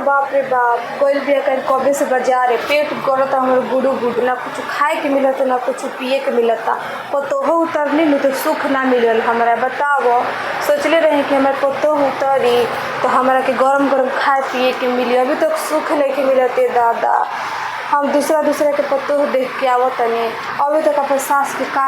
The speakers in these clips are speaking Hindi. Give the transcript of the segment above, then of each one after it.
बाप रे बाप गोल भी कर कबे से बाजार है पेट गड़ता हमारे गुडू गुडू ना कुछ खाए के मिलता ना कुछ पिए के मिलता पतोह उतरली नहीं तो सुख ना मिलल हमारा बताओ सोचले रहे कि हमारे पतोह उतरी तो हमारा के गरम गरम खाए पिए के मिली अभी तक सुख नहीं के मिलते दादा हम दूसरा के पत्तों देख के आवत तनी अभी तक अपन सास के का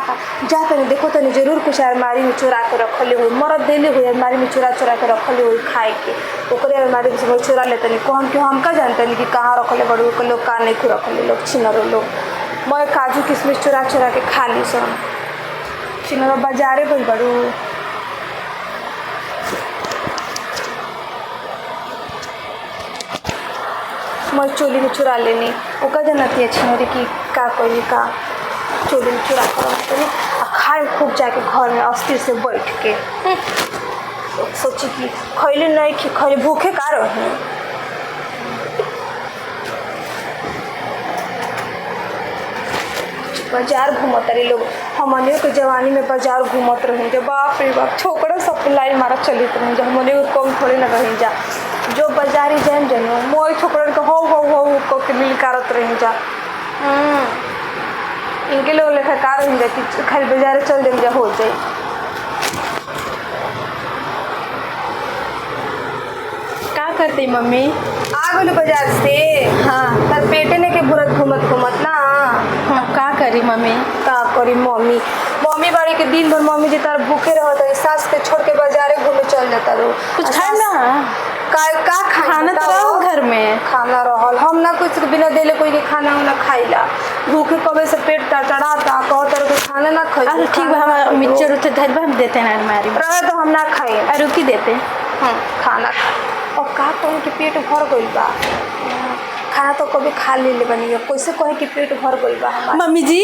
जा तनी देखो तनी जरूर कुछ अलमारी में चुरा के रखले हुई मरद देले हुई अलमारी में चुरा के रखले हुई खाए के ओकरे अलमारी में चुरा ले तनी कहन के हम का जानते कि कहाँ रखले बड़ू के लोग का नहीं खु रखले लोग छिनरो लोग मैं काजू किशमिश चुरा के खा ली सन छिनरो बाजारे गई बड़ू मैं चोली में चुरा लेनी वो का जानती है छिनरी की का कोई का चोली में चुरा कर खाए खूब जाके घर में अस्थिर से बैठ के सोची कि खैले नहीं कि खैले भूखे का रहे बाजार घूमत रहे लोग हमनियों के जवानी में बाजार घूमत रहे जब बाप रे बाप छोकरा सब लाइन मारा चलित रहे जब हमनियों कम थोड़े ना रही जा जो बाजारी जान जनो मोई छोकरन के हो के मिल करत रही जा इनके लोग लेखा कार रही जा कि खाली बाजार चल देम जा हो जाए का करती मम्मी आ गलो बाजार से हाँ तर पेटे ने के बुरत घूमत ना अब का करी मम्मी का करी मम्मी बाड़ी के दिन भर मम्मी जी तार भूखे रहत है सास के छोड़ के बाजारे घूमे चल जाता रो कुछ खाए ना का खाना तो रहो घर में खाना रहल हम ना कुछ बिना देले कोई के खाना उना खाइला भूखे कबे से पेट टड़ाता कहतर के खाना ना खाई अरे ठीक है हम मिक्सचर उठे धरबा हम देते हैं अलमारी में रहे तो हम ना खाए और रुकी देते खाना और का कहे कि पेट भर गइल बा खाना तो कभी खा ले बनी कैसे कहे कि पेट भर गइल बा मम्मी जी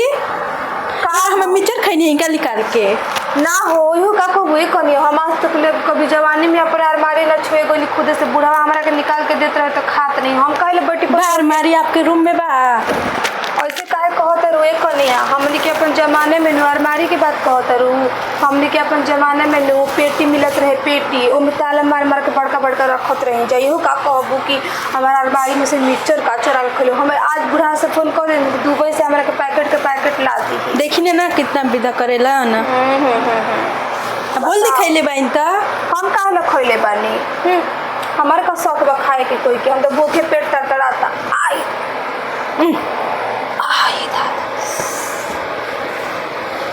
का हम मिक्सचर खैनी है निकाल के ना हो यो का को हुए कनी हम आज तक ले कभी जवानी में अपने अलमारी ना छुए गोली खुद से बूढ़ा हमरा के निकाल के देते रहे तो खात नहीं हम कहले बेटी अलमारी आपके रूम में बा ऐसे काहे कहत रोए कनिया हमनी के अपन जमाने में अलमारी की बात कहत रू हमनी के अपन जमाने में लो पेटी मिलत रहे पेटी ओमे ताला मार के बड़का रखत रहे जाइयो का कहबू कि हमारा अलमारी में से मिक्सचर का चोरा के खलो हमें आज बूढ़ा से फोन कर दे दुबई से हमरा के पैकेट ला दी देखिने ना कितना विदा करेला ना बोल दिखैले बाइन त हम कहाँ ना खैले बानी हमारे का शौक बा खाए के कोई के हम तो भूखे पेट तड़तड़ाता आई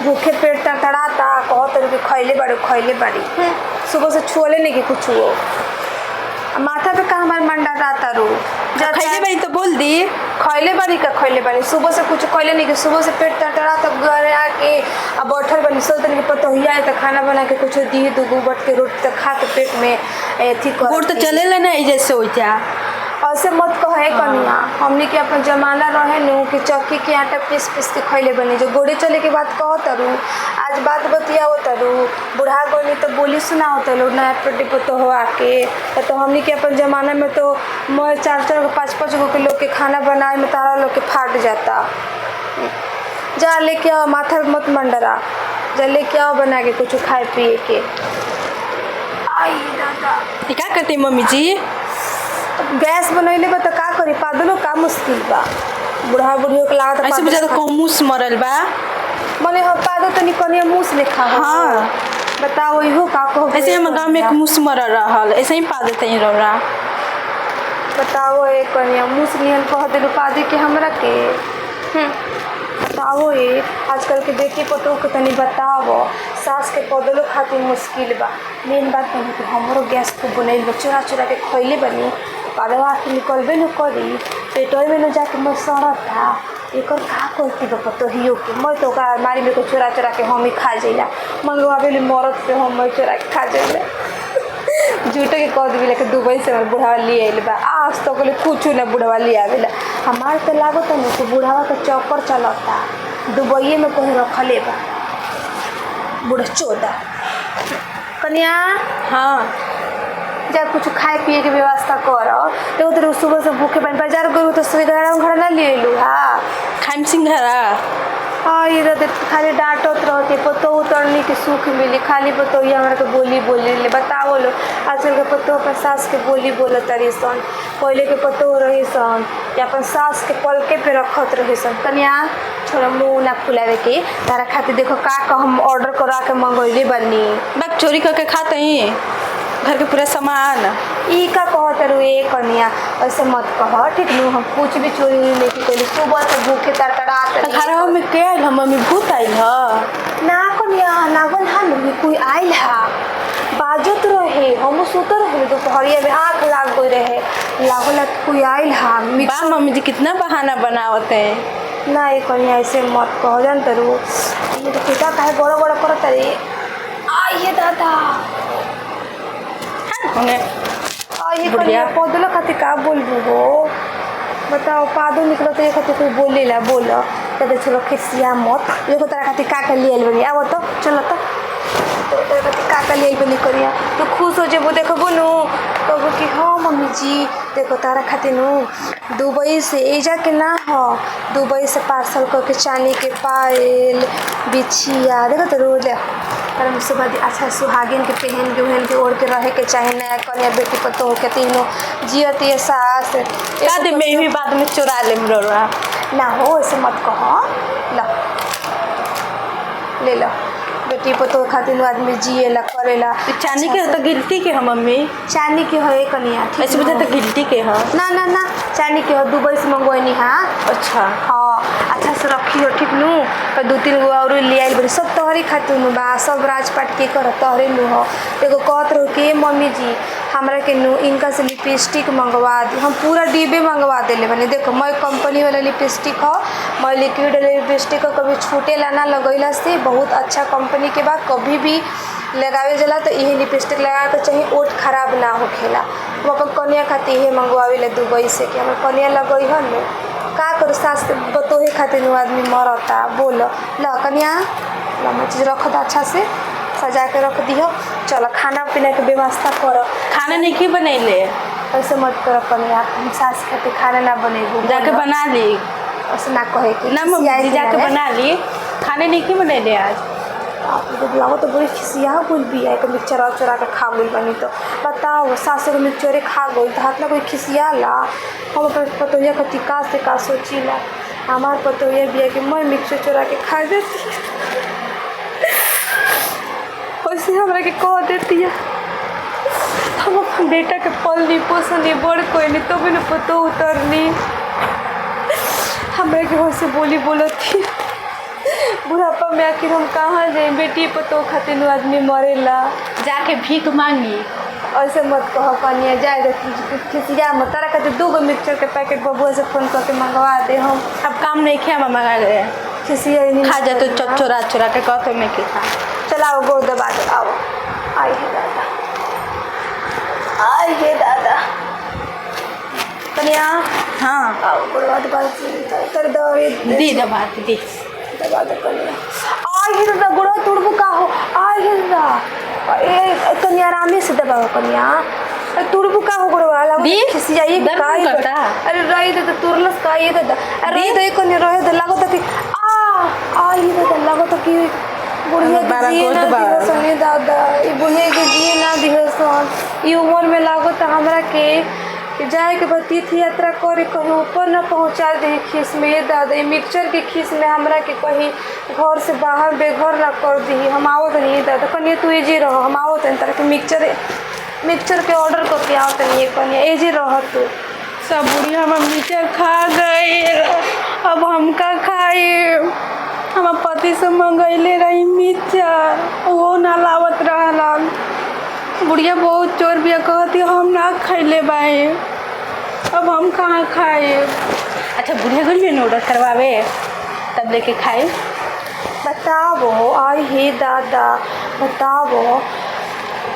भूखे पेट तड़तड़ाता कहत कि खैले बाड़ी सुबह से छुअले नहीं कि कुछ हो माथा पे कहाँ हमारे मंडा रहता रो खैले बाई तो बोल दी खैले बानी सुबह से कुछ खैले नहीं कि सुबह से पेट तड़तड़ा तब घर आके अब बैठल बनी सोचते कि पतोहिया है तो खाना बना के कुछ दी दो बट के रोटी तो खा के पेट में अथी गोड़ तो चलेला ना जैसे हो जा ऐसे मत कहे कनिया हमने के अपन जमाना रहे नु कि चक्की के आटा पीस के खैले बनी जो गोड़े चले के बात कहत रू आज बात बतियाओ तरू बूढ़ा गोनी तो बोली सुनाओ तलो नया पेटी पतो हो आके तो हमने के अपन जमाना में तो मैं 4 5 गो के लोग के खाना बनाए में तारा लोग के फाट जाता जा लेके आओ माथा मत मंडरा जा लेके आओ बना के कुछ खाए पिए के आई दादा क्या करती मम्मी जी गैस बनैले बा त का करी पादलो का मुश्किल बा बूढ़ा बुढ़ियो के लागत ऐसे बुझा तो मुस मरल बा मने हम पादो तनी कनिया मुस ले खा हां बताओ इहो का को ऐसे हम गांव में एक मुस मरल रहल ऐसे ही पादे तई रहा बताओ ए कनिया मुस नियन कह देलु पादे के हमरा के बताओ ये आजकल के बेटी पतो के तनी बताओ सास के पदलो खातिर मुश्किल बा मेन बात नहीं कि हमरो गैस को बनैल चुरा के खैले बनी पादवा के निकलबे न करी पेटोई में न जाके मैं सड़ता एक का करती बा पतोहियो के मैं तो का अलमारी में को चुरा के हम ही खा जाइला मंगवाबे मरद से हम चुरा के खा जाइला झूठे के कह देवी लेके दुबई से हमारे बुढ़ावा लिए आइल बा आज तो कहले कुछ ना बुढ़ावा लिए आवेला हमार तो लागत नहीं कि बुढ़ावा के चौपर चलता दुबई में कहीं रखले बा बूढ़ा चोदा कन्या हाँ जब कुछ खाए पिए के व्यवस्था करो तो सुबह से भूखे बन बाजार गयो तो सिंघाड़ा ना ले लू हाँ खान सिंघाड़ा आई दादा खाली डांटत रहते पतो उतरने के सुख मिली खाली पतो ये हमरा के बोली बोली ले बताओ लो आजकल के पतो अपन सास के बोली बोलत रही सन पहले के पतो रही सन या अपन सास के पलके पे रखत रही सन कन्या छोरा मुंह ना फुलावे के तारा खातिर देखो का हम ऑर्डर करा के मंगोइले बनी बैग चोरी करके खाते ही घर के पूरा सामान। ई का कहत रुए कन्या ऐसे मत कह ठीक नु हम कुछ भी चोरी नहीं लेके कोई सुबह से भूखे तड़तड़ात घरवा में के आइल हम मम्मी भूत आइल ह ना कन्या लागल हम कोई आइल हा बाजत रहे हम सुत रहे दोपहरिया में आँख लाग गई रहे लागल कोई आइल हा बा मम्मी जी कितना बहाना बनावत है। ना ये कन्या ऐसे मत कह जान तरू ये तो पिता काहे बड़ा बड़ा करत रे आइए दादा आइए कन्या पौधला खातिर का बोलबू हो बताओ पादो निकलो तो ये खातिर कोई बोले ला बोलो तो चलो खिसिया मत ये को तारा खातिर का लिए आइल बनी आवो तो चलो तो तारा खातिर का लिए आइल बनी कन्या तो खुश हो जेबो देखबो नु कहबो कि हाँ मम्मी जी देखो तारा खातिर नु दुबई से एजा के ना हो दुबई से पार्सल करके चांदी के पायल बिछिया देखो तो रोज पर सुबह अच्छा सुहागिन के पहन के ओढ़ के रहे के चाहे नया कन्या बेटी पतो हो के तीनों जियत ये सास दे में भी बाद में चुरा ले मरोरा ना हो ऐसे मत कहो लो ले लो बेटी पतो खातिर आदमी जिएला करेला चांदी के तो गिल्टी के है मम्मी चांदी के है कन्या ऐसे वजह तो गिल्टी के है ना ना ना चांदी के हो दुबई से मंगवानी हाँ अच्छा हाँ अच्छा से रखी हो ठीक नु पर 2-3 गो और ले आइल बड़ी सब तोहरी खातिर नु बा सब राजपाट के कर तोहरे नु हो एगो कहत रहो कि मम्मी जी हमरा के नु इनका से लिपस्टिक मंगवा दी हम पूरा डिब्बे मंगवा देले बने देखो मैं कंपनी वाला लिपस्टिक हो मैं लिक्विड लिपस्टिक कभी छूटेला ना लगैला से बहुत अच्छा कंपनी के बाद कभी भी लगावे जाला तो यही लिपस्टिक लगा के चाहिए ओठ खराब ना होखेला हम अपन कन्या खातिर यही मंगवावे ले दुबई से कि हमर कन्या लगई है नु का करू सास बतोहे खातिर नु आदमी मरता बोलो ल कन्या ल मैं चीज रख द अच्छा से सजा के रख दियो चलो खाना पीना के व्यवस्था करो खाना नहीं की बनैले ऐसे मत करो कन्या हम सास खातिर खाना ना बनेबू जाके बना ली ऐसे ना कहे कि ना मम्मी जाके बना ली खाने नहीं की बनैले आज लागो तो बड़ी खिसिया गुल भी है कभी चरा चरा के खा गुल बनी तो बताओ सास को मिक्सचरे खा गई तो हाथ में कोई खिसिया ला हम अपन पतोहिया का टिका से का सोची ला हमार पतोहिया भी है कि मैं मिक्सचर चोरा के खा देती वैसे हमरा के कह देती है हम अपन बेटा के पलनी पोसनी बड़ कोई नहीं तो भी न पतो उतरनी हमरा के वैसे बोली बोलती बुढ़ापा में आखिर हम कहाँ जाए बेटी पतो खातिर आदमी मरेला जाके भीख मांगी ऐसे मत कहो कन्या जाए खिसिया मत तारा खातिर 2 गो मिक्सचर के पैकेट बबुआ से फोन करके मंगवा दे हम अब काम नहीं किया मंगा गए खिसिया ही नहीं खा जा तो चोरा चोरा के कहते मैं कि खा चलाओ गोद दबा दो आओ आई हे दादा आई हे दादा कन्या हाँ आओ गोद दबा तर दो दी दबा दी दबा दो कन्या आई हे दादा गोड़ तोड़बू का हो आई हे दादा ए कन्या आराम से दबाओ कन्या तुरबू का हो गोड़वा लागो खिसिया ये काई करता अरे रही दे तो तुरलस का ये दादा अरे दे कन्या रहे दे लागो तो कि आई दादा लागो तो कि बुढ़िया के जिए ना दिहो सोने दादा ये बुढ़िया के जिए ना दिहो सोन ये उम्र में लागो तो हमरा के जाए के बाद तीर्थ यात्रा करे कहीं ऊपर न पहुँचा दे खीस में ये दादा ये मिक्सचर के खीस में हमरा के कहीं घर से बाहर बेघर ना कर दी हम आओ तो नहीं दादा कन्या तू एजे रहो हम आओ तो तरह के मिक्सचर के ऑर्डर करके आओ तो नहीं कन्या एजे रह तू सब बुढ़िया हम मिक्सचर खा गए अब हम का खाए हम पति से मंगैले रही मिक्सचर वो ना लावत रहला बुढ़िया बहुत चोर बिया कहती हम ना खैले बाए अब हम कहाँ खाए अच्छा बुढ़िया घर में ऑर्डर करवावे तब लेके खाए बताओ आई हे दादा बताओ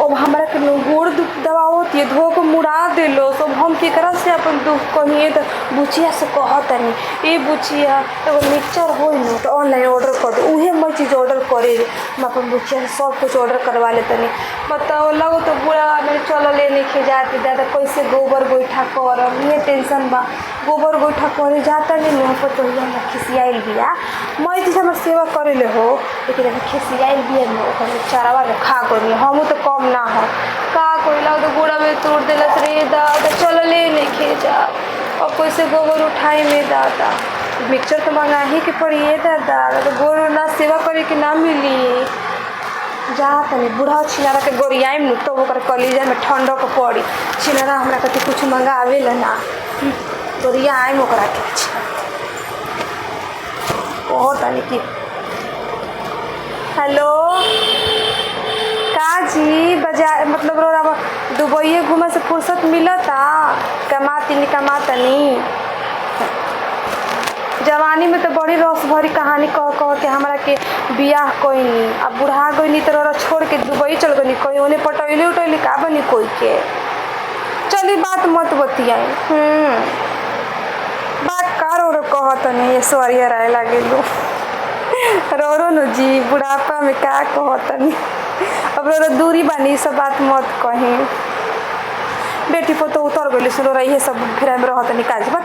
अब हमारा के गोड़ दुख दवा होती है धो के मुड़ा दिलो सब हम केकरा से अपन दुख कहिए तो बुचिया से कहतनी ए बुचिया एगो मिक्सचर हो न तो ऑनलाइन ऑर्डर कर दो उहे मैं चीज़ ऑर्डर करे हम अपन बुचिया से सब कुछ ऑर्डर करवा लेतनी बताओ लगो तो बुरा मेरे चलो लेने के जाते दादा कैसे गोबर गोईठा करम ये टेंशन बा गोबर गोईठा करे जाता नहीं न पतो हमरा खिसियाइल बिया मैं चीज़ हमार सेवा करे ले हो लेकिन अभी खिसियाइल बिया न ओकर चारावा ले खा गनी हम तो कम ना हो का कोई लग तो गोड़ा में तोड़ दिलस रे दादा चलो लेने के जा और कैसे गोबर उठाए में दादा मिक्सचर तो मंगा ही के पड़ी है दादा तो गोड़ ना सेवा करे के ना मिली जा तनी बूढ़ा छिनारा के गोरियाई में तो ओकर कलीजा में ठंडक पड़ी छिनारा हमरा कति कुछ मंगावे ला ना गोरियाई में ओकरा के ओ तनी की हेलो का जी बाजार मतलब रोरा दुबई घूमे से फुर्सत मिलता कमातनी जवानी में तो बड़ी रस भरी कहानी कह कह के हमरा के बियाह कोई नहीं अब बुढ़ा गई नहीं तो रोरा छोड़ के दुबई चल गई कोई उन्हें पटैले उटैले का बनी कोई के चली बात मत बतियाई बात कार और कहत नहीं ऐश्वर्या राय लगे रो न जी बुढ़ापा में का कहत नहीं अब रो दूरी बानी सब बात मत कहीं बेटी को तो उतर गई सुनो रही सब फिर में रहत निकाल बट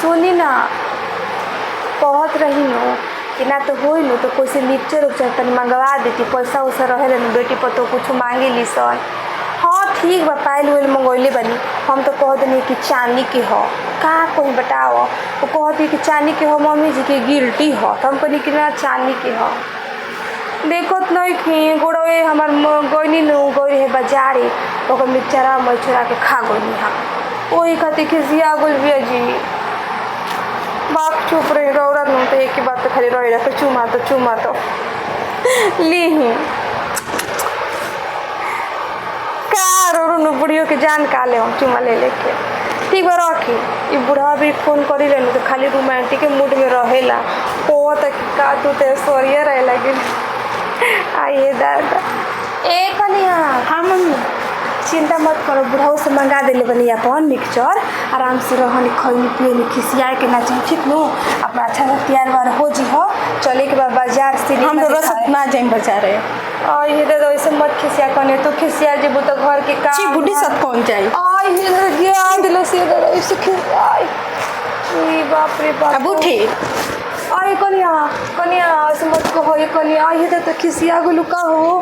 सुनी ना कहत रही नो कि ना तो हो नो तो कोई से मिक्सचर उक्चर तनी मंगवा देती पैसा वैसा रहे न बेटी पर तो कुछ मांगे ली सन हाँ ठीक बा पायल उल मंगोले बनी हम तो कह देनी कि चांदी के हो का कोई बताओ वो कहती कि चांदी के हो मम्मी जी के गिल्टी हो तो हम कहनी कि ना चांदी के हो देखो तो नहीं कि गोड़े हमार गईनी न गई है बाजारे ओकर मिक्सचरा मछरा के खा गई हाँ वही खातिर खिसिया गई भैया जी बाप चुप रहे रौरा न तो एक ही बात तो खाली रही रखे चुमा तो ली रो बुढ़ियों के जान का ले हम चुमा ले लेके ठीक बा रखी ये बुढ़ा भी फोन करी लेनु तो खाली रोमांटिक मूड में रहेला ओ तक का तू ते ऐश्वर्या रहे लगे आइए दादा ए कनिया हाँ मम्मी चिंता मत करो बुढ़ाऊ से मंगा दिले बनी अपन मिक्सचर आराम से रहनी खैनी पियनी खिसियाए के ना चाहिए ठीक नो अपना अच्छा से तैयार वार हो जी हो चले के बाद बाजार से हम तो रसत ना जाए बाजार है ये दादा ऐसे मत खिसिया कने तो खिसिया जेबू तो घर के काम छी बुढ़ी सब कौन जाए ये दादा गया दिलो से दादा ऐसे खिसियाए ई बाप रे बाप अब उठे आई कनिया ऐसे मत कहो ये कनिया ये दादा खिसिया गुलू का हो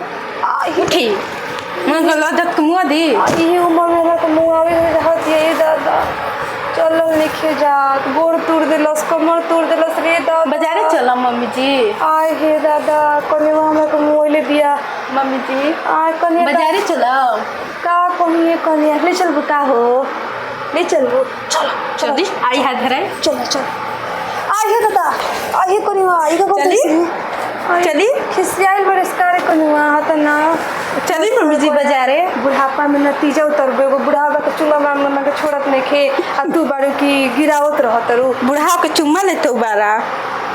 उठी मैं गलत मुँह दी ये उम्र में ना तो मुँह आवे रहत ये दादा चलो लिखे जात गोड़ तोड़ दिलस कमर तोड़ दिलस रे दादा बाजारे चला मम्मी जी आय हे दादा कनिया हमरा को मोबाइल दिया मम्मी जी आय कनिया बाजारे चला का कनिया ले चल का हो ले चलो चल आई हाथ धराए चलो आय हे दादा आय हे कनिया आई का चली खिसियाइल बरस्कार कनिया हाथ ना चली मम्मी जी बाजारे बुढ़ापा में नतीजा उतरबे एगो बुढ़ापा के चुम्मा मांगना के छोड़त नहीं खे आ तू बारू की गिरावत रहत रू बुढ़ाओ के चुम्मा लेते बारा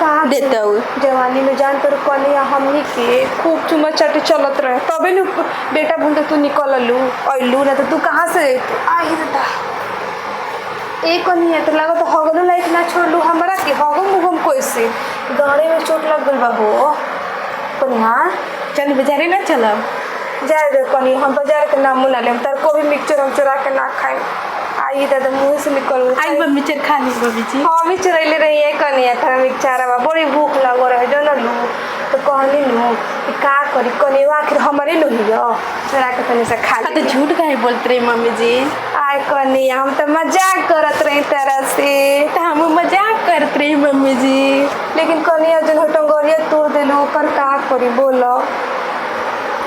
का देते जवानी में जान तर कनिया हमनी के खूब चुम्मा चाटी चलत रहे तबे न बेटा भूल तू निकल लू अइलू ना तो तू कहाँ से आई दादा एक कनिया तो लगा तो हगलो लाइक ना छोड़लू हमरा के हगम कैसे गाड़ी में चोट लग गल बा हो कनिया चल बाजारे ना चला जाए दे कनी हम बाजार के नाम मुना लेम तार को भी मिक्सचर हम चुरा के ना खाए आई दादा मुंह से निकल आई मम्मी चर खा ली मम्मी जी हम भी चुरैले रही है कनिया थारा मिक्सचर बा बड़ी भूख लग रहे जो न लू तो कहनी नु कि का करी कनिया आखिर हमरे नु हियो चुरा के तनी से खा तो झूठ काहे बोलते रहे मम्मी जी आय कनिया हम तो मजाक करत रही तरह से तो हम मजाक करते रही मम्मी जी लेकिन कनिया जन टंगरिया तोड़ देलू पर का करी बोलो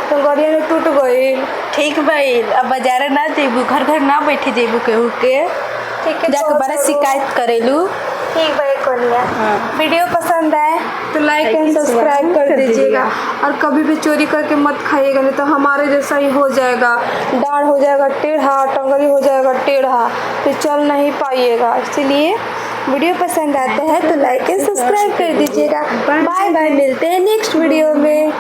टंगरिया में टूट गई ठीक भाई अब बाजार ना जेबू घर ना बैठे जेबू केहू के ठीक है जाके बड़ा शिकायत करेलू ठीक भाई कनिया हाँ। वीडियो पसंद आए तो लाइक एंड सब्सक्राइब कर दीजिएगा और कभी भी चोरी करके मत खाइएगा नहीं तो हमारे जैसा ही हो जाएगा डांड हो जाएगा टेढ़ा टंगरी हो जाएगा टेढ़ा फिर चल नहीं पाइएगा इसलिए वीडियो पसंद आता है तो लाइक एंड सब्सक्राइब कर दीजिएगा बाय बाय मिलते हैं नेक्स्ट वीडियो में।